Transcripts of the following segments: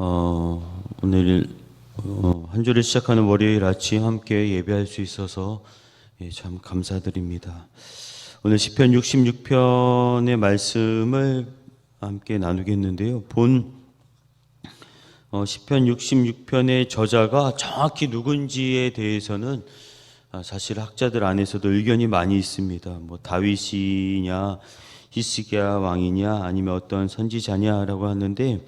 오늘 한 주를 시작하는 월요일 아침 함께 예배할 수 있어서 참 감사드립니다. 오늘 시편 66편의 말씀을 함께 나누겠는데요. 시편 66편의 저자가 정확히 누군지에 대해서는 사실 학자들 안에서도 의견이 많이 있습니다. 뭐 다윗이냐, 히스기야 왕이냐, 아니면 어떤 선지자냐라고 하는데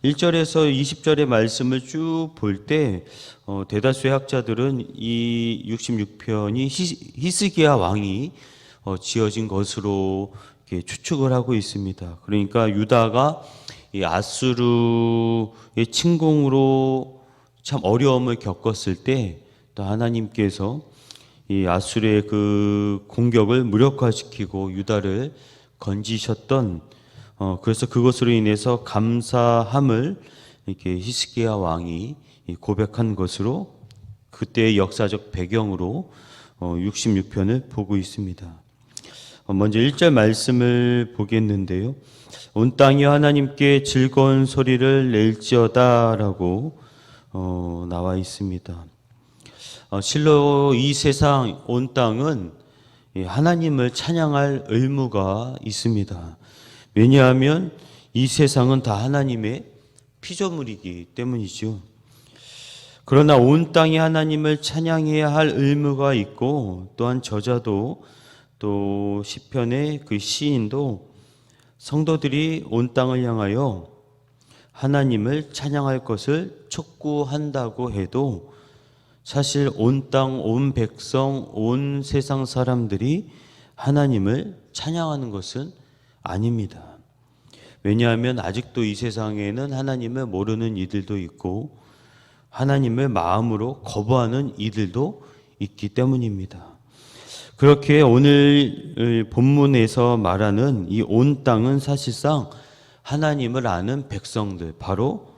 1절에서 20절의 말씀을 쭉 볼 때 대다수의 학자들은 이 66편이 히스기야 왕이 지어진 것으로 이렇게 추측을 하고 있습니다. 그러니까 유다가 이 아수르의 침공으로 참 어려움을 겪었을 때 또 하나님께서 이 아수르의 그 공격을 무력화시키고 유다를 건지셨던 그래서 그것으로 인해서 감사함을 이렇게 히스기야 왕이 고백한 것으로 그때의 역사적 배경으로 66편을 보고 있습니다. 먼저 1절 말씀을 보겠는데요. 온 땅이 하나님께 즐거운 소리를 낼지어다라고 나와 있습니다. 실로 이 세상 온 땅은 하나님을 찬양할 의무가 있습니다. 왜냐하면 이 세상은 다 하나님의 피조물이기 때문이죠. 그러나 온 땅이 하나님을 찬양해야 할 의무가 있고 또한 저자도 또 시편의 그 시인도 성도들이 온 땅을 향하여 하나님을 찬양할 것을 촉구한다고 해도 사실 온 땅, 온 백성, 온 세상 사람들이 하나님을 찬양하는 것은 아닙니다. 왜냐하면 아직도 이 세상에는 하나님을 모르는 이들도 있고 하나님을 마음으로 거부하는 이들도 있기 때문입니다. 그렇게 오늘 본문에서 말하는 이 온 땅은 사실상 하나님을 아는 백성들, 바로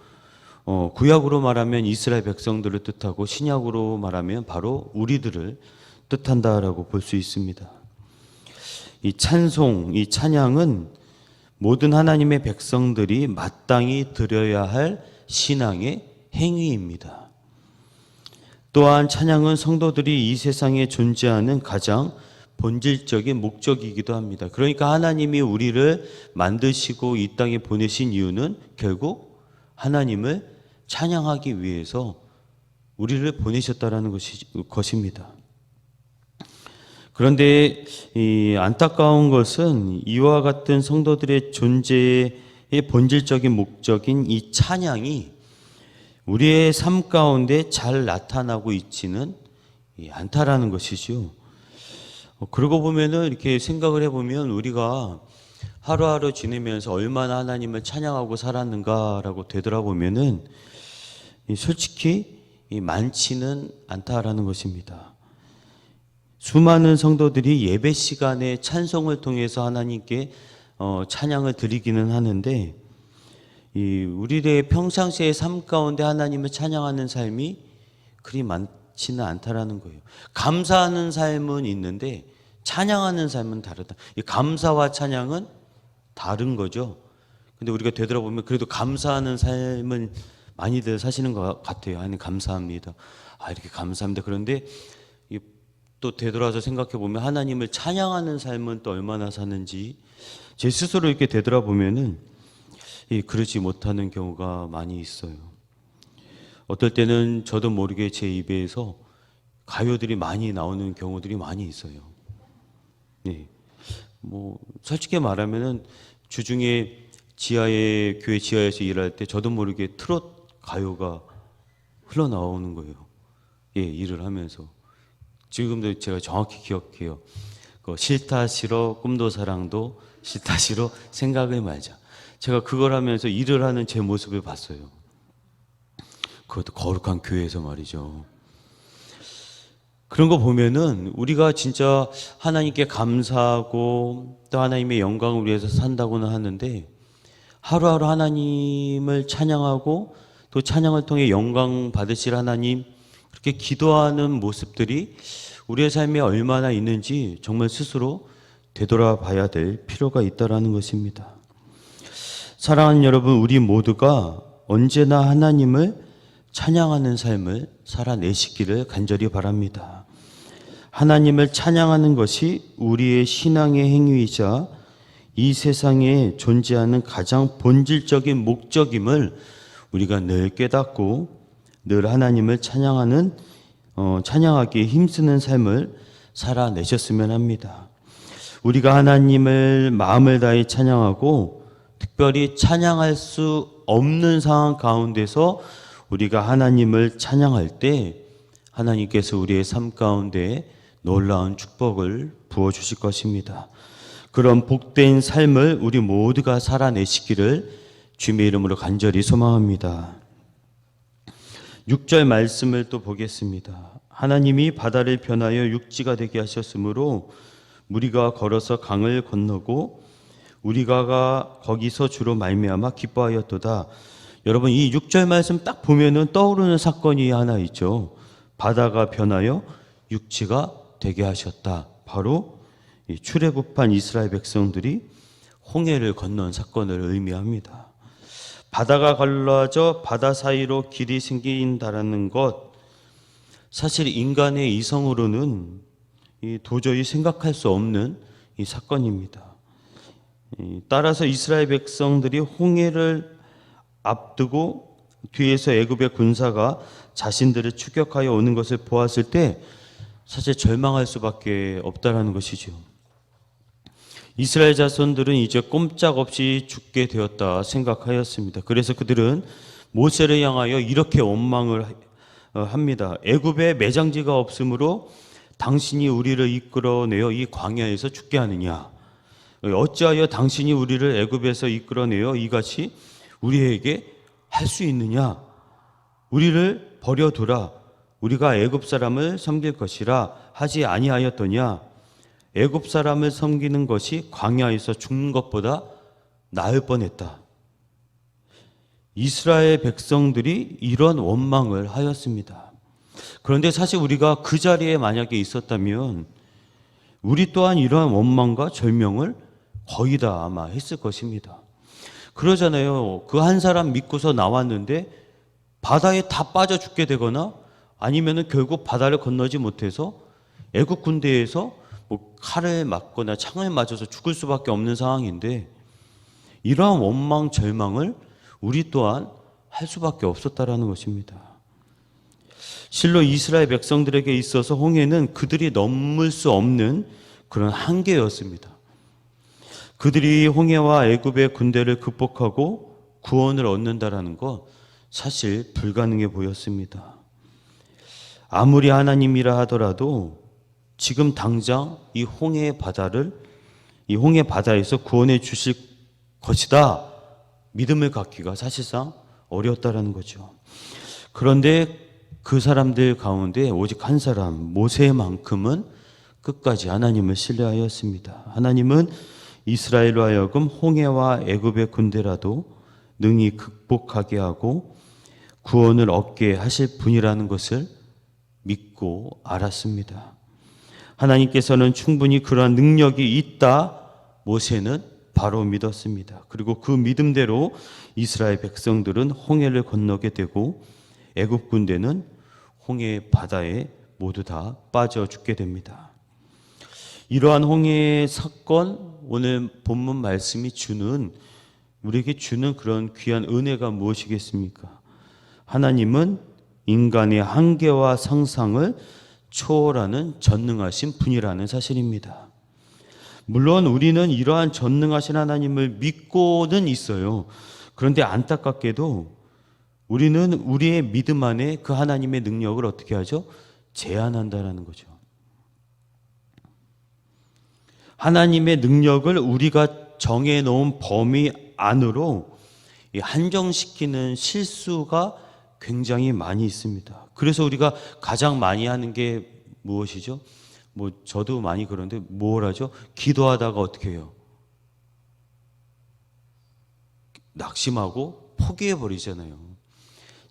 구약으로 말하면 이스라엘 백성들을 뜻하고 신약으로 말하면 바로 우리들을 뜻한다라고 볼 수 있습니다. 이 찬송, 이 찬양은 모든 하나님의 백성들이 마땅히 드려야 할 신앙의 행위입니다. 또한 찬양은 성도들이 이 세상에 존재하는 가장 본질적인 목적이기도 합니다. 그러니까 하나님이 우리를 만드시고 이 땅에 보내신 이유는 결국 하나님을 찬양하기 위해서 우리를 보내셨다라는 것입니다. 그런데 이 안타까운 것은 이와 같은 성도들의 존재의 본질적인 목적인 이 찬양이 우리의 삶 가운데 잘 나타나고 있지는 않다라는 것이죠. 그러고 보면은 이렇게 생각을 해보면 우리가 하루하루 지내면서 얼마나 하나님을 찬양하고 살았는가라고 되돌아보면은 솔직히 많지는 않다라는 것입니다. 수많은 성도들이 예배 시간에 찬송을 통해서 하나님께 찬양을 드리기는 하는데 우리의 평상시의 삶 가운데 하나님을 찬양하는 삶이 그리 많지는 않다라는 거예요. 감사하는 삶은 있는데 찬양하는 삶은 다르다. 이 감사와 찬양은 다른 거죠. 근데 우리가 되돌아보면 그래도 감사하는 삶은 많이들 사시는 것 같아요. 아니, 감사합니다. 이렇게 감사합니다. 그런데 또 되돌아서 생각해 보면 하나님을 찬양하는 삶은 또 얼마나 사는지 제 스스로 이렇게 되돌아보면은 그러지 못하는 경우가 많이 있어요. 어떨 때는 저도 모르게 제 입에서 가요들이 많이 나오는 경우들이 많이 있어요. 네. 뭐 솔직히 말하면은 주중에 교회 지하에서 일할 때 저도 모르게 트롯 가요가 흘러나오는 거예요. 일을 하면서. 지금도 제가 정확히 기억해요. 싫다 싫어 꿈도 사랑도 싫다 싫어 생각을 말자. 제가 그걸 하면서 일을 하는 제 모습을 봤어요. 그것도 거룩한 교회에서 말이죠. 그런 거 보면은 우리가 진짜 하나님께 감사하고 또 하나님의 영광을 위해서 산다고는 하는데 하루하루 하나님을 찬양하고 또 찬양을 통해 영광 받으실 하나님 그렇게 기도하는 모습들이 우리의 삶에 얼마나 있는지 정말 스스로 되돌아봐야 될 필요가 있다라는 것입니다. 사랑하는 여러분, 우리 모두가 언제나 하나님을 찬양하는 삶을 살아내시기를 간절히 바랍니다. 하나님을 찬양하는 것이 우리의 신앙의 행위이자 이 세상에 존재하는 가장 본질적인 목적임을 우리가 늘 깨닫고 늘 하나님을 찬양하기에 힘쓰는 삶을 살아내셨으면 합니다. 우리가 하나님을 마음을 다해 찬양하고 특별히 찬양할 수 없는 상황 가운데서 우리가 하나님을 찬양할 때 하나님께서 우리의 삶 가운데 놀라운 축복을 부어주실 것입니다. 그런 복된 삶을 우리 모두가 살아내시기를 주님의 이름으로 간절히 소망합니다. 6절 말씀을 또 보겠습니다. 하나님이 바다를 변하여 육지가 되게 하셨으므로 무리가 걸어서 강을 건너고 우리가 거기서 주로 말미암아 기뻐하였도다. 여러분, 이 6절 말씀 딱 보면은 떠오르는 사건이 하나 있죠. 바다가 변하여 육지가 되게 하셨다. 바로 이 출애굽한 이스라엘 백성들이 홍해를 건넌 사건을 의미합니다. 바다가 갈라져 바다 사이로 길이 생긴다라는 것, 사실 인간의 이성으로는 도저히 생각할 수 없는 이 사건입니다. 따라서 이스라엘 백성들이 홍해를 앞두고 뒤에서 애굽의 군사가 자신들을 추격하여 오는 것을 보았을 때 사실 절망할 수밖에 없다라는 것이죠. 이스라엘 자손들은 이제 꼼짝없이 죽게 되었다 생각하였습니다. 그래서 그들은 모세를 향하여 이렇게 원망을 합니다. 애굽에 매장지가 없으므로 당신이 우리를 이끌어내어 이 광야에서 죽게 하느냐? 어찌하여 당신이 우리를 애굽에서 이끌어내어 이같이 우리에게 할 수 있느냐? 우리를 버려두라. 우리가 애굽 사람을 섬길 것이라 하지 아니하였더냐? 애굽 사람을 섬기는 것이 광야에서 죽는 것보다 나을 뻔했다. 이스라엘 백성들이 이런 원망을 하였습니다. 그런데 사실 우리가 그 자리에 만약에 있었다면 우리 또한 이러한 원망과 절명을 거의 다 아마 했을 것입니다. 그러잖아요. 그 한 사람 믿고서 나왔는데 바다에 다 빠져 죽게 되거나 아니면은 결국 바다를 건너지 못해서 애국 군대에서 뭐 칼을 맞거나 창을 맞아서 죽을 수밖에 없는 상황인데 이러한 원망 절망을 우리 또한 할 수밖에 없었다라는 것입니다. 실로 이스라엘 백성들에게 있어서 홍해는 그들이 넘을 수 없는 그런 한계였습니다. 그들이 홍해와 애굽의 군대를 극복하고 구원을 얻는다라는 것 사실 불가능해 보였습니다. 아무리 하나님이라 하더라도 지금 당장 이 홍해 바다에서 구원해 주실 것이다 믿음을 갖기가 사실상 어려웠다라는 거죠. 그런데 그 사람들 가운데 오직 한 사람 모세만큼은 끝까지 하나님을 신뢰하였습니다. 하나님은 이스라엘로 하여금 홍해와 애굽의 군대라도 능히 극복하게 하고 구원을 얻게 하실 분이라는 것을 믿고 알았습니다. 하나님께서는 충분히 그러한 능력이 있다 모세는 바로 믿었습니다. 그리고 그 믿음대로 이스라엘 백성들은 홍해를 건너게 되고 애굽 군대는 홍해 바다에 모두 다 빠져 죽게 됩니다. 이러한 홍해의 사건, 오늘 본문 말씀이 우리에게 주는 그런 귀한 은혜가 무엇이겠습니까? 하나님은 인간의 한계와 상상을 초월하는 전능하신 분이라는 사실입니다. 물론 우리는 이러한 전능하신 하나님을 믿고는 있어요. 그런데 안타깝게도 우리는 우리의 믿음 안에 그 하나님의 능력을 어떻게 하죠? 제한한다라는 거죠. 하나님의 능력을 우리가 정해놓은 범위 안으로 한정시키는 실수가 굉장히 많이 있습니다. 그래서 우리가 가장 많이 하는 게 무엇이죠? 뭐 저도 많이 그런데 뭘 하죠? 기도하다가 어떻게 해요? 낙심하고 포기해 버리잖아요.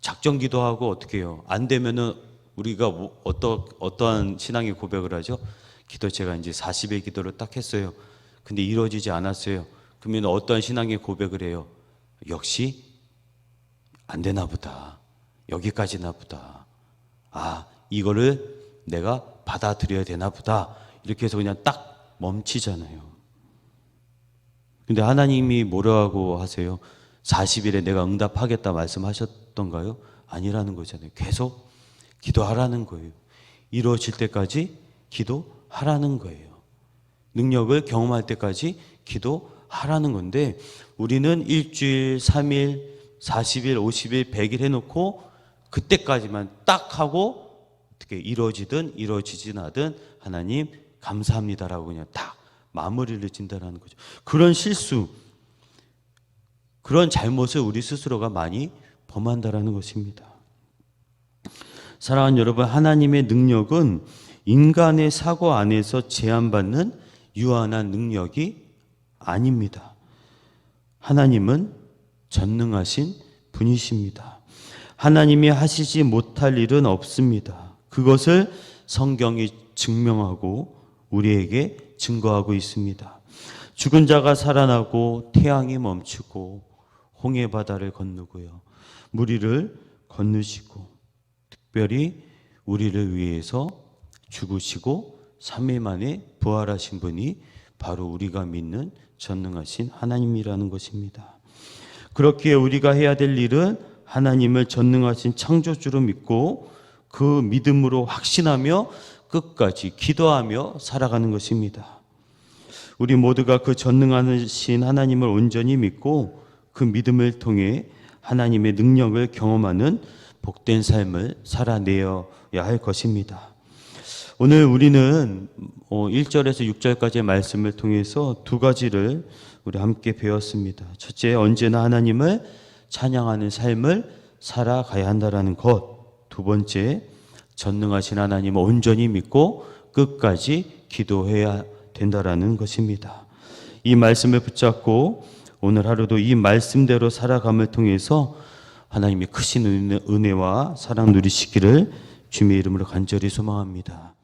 작정 기도하고 어떻게 해요? 안 되면은 우리가 어떠한 신앙의 고백을 하죠? 기도 제가 이제 40의 기도를 딱 했어요. 근데 이루어지지 않았어요. 그러면 어떠한 신앙의 고백을 해요? 역시 안 되나 보다. 여기까지나 보다. 아, 이거를 내가 받아들여야 되나 보다. 이렇게 해서 그냥 딱 멈추잖아요. 근데 하나님이 뭐라고 하세요? 40일에 내가 응답하겠다 말씀하셨던가요? 아니라는 거잖아요. 계속 기도하라는 거예요. 이루어질 때까지 기도하라는 거예요. 능력을 경험할 때까지 기도하라는 건데, 우리는 일주일, 3일, 40일, 50일, 100일 해놓고 그때까지만 딱 하고 어떻게 이루어지든 이루어지진 않든 하나님 감사합니다라고 그냥 딱 마무리를 진다라는 거죠. 그런 실수, 그런 잘못을 우리 스스로가 많이 범한다라는 것입니다. 사랑하는 여러분, 하나님의 능력은 인간의 사고 안에서 제한받는 유한한 능력이 아닙니다. 하나님은 전능하신 분이십니다. 하나님이 하시지 못할 일은 없습니다. 그것을 성경이 증명하고 우리에게 증거하고 있습니다. 죽은 자가 살아나고 태양이 멈추고 홍해 바다를 건너고요. 무리를 건너시고 특별히 우리를 위해서 죽으시고 3일 만에 부활하신 분이 바로 우리가 믿는 전능하신 하나님이라는 것입니다. 그렇기에 우리가 해야 될 일은 하나님을 전능하신 창조주로 믿고 그 믿음으로 확신하며 끝까지 기도하며 살아가는 것입니다. 우리 모두가 그 전능하신 하나님을 온전히 믿고 그 믿음을 통해 하나님의 능력을 경험하는 복된 삶을 살아내어야 할 것입니다. 오늘 우리는 1절에서 6절까지의 말씀을 통해서 두 가지를 우리 함께 배웠습니다. 첫째, 언제나 하나님을 찬양하는 삶을 살아가야 한다는 것. 두 번째, 전능하신 하나님을 온전히 믿고 끝까지 기도해야 된다라는 것입니다. 이 말씀을 붙잡고 오늘 하루도 이 말씀대로 살아감을 통해서 하나님의 크신 은혜와 사랑 누리시기를 주님의 이름으로 간절히 소망합니다.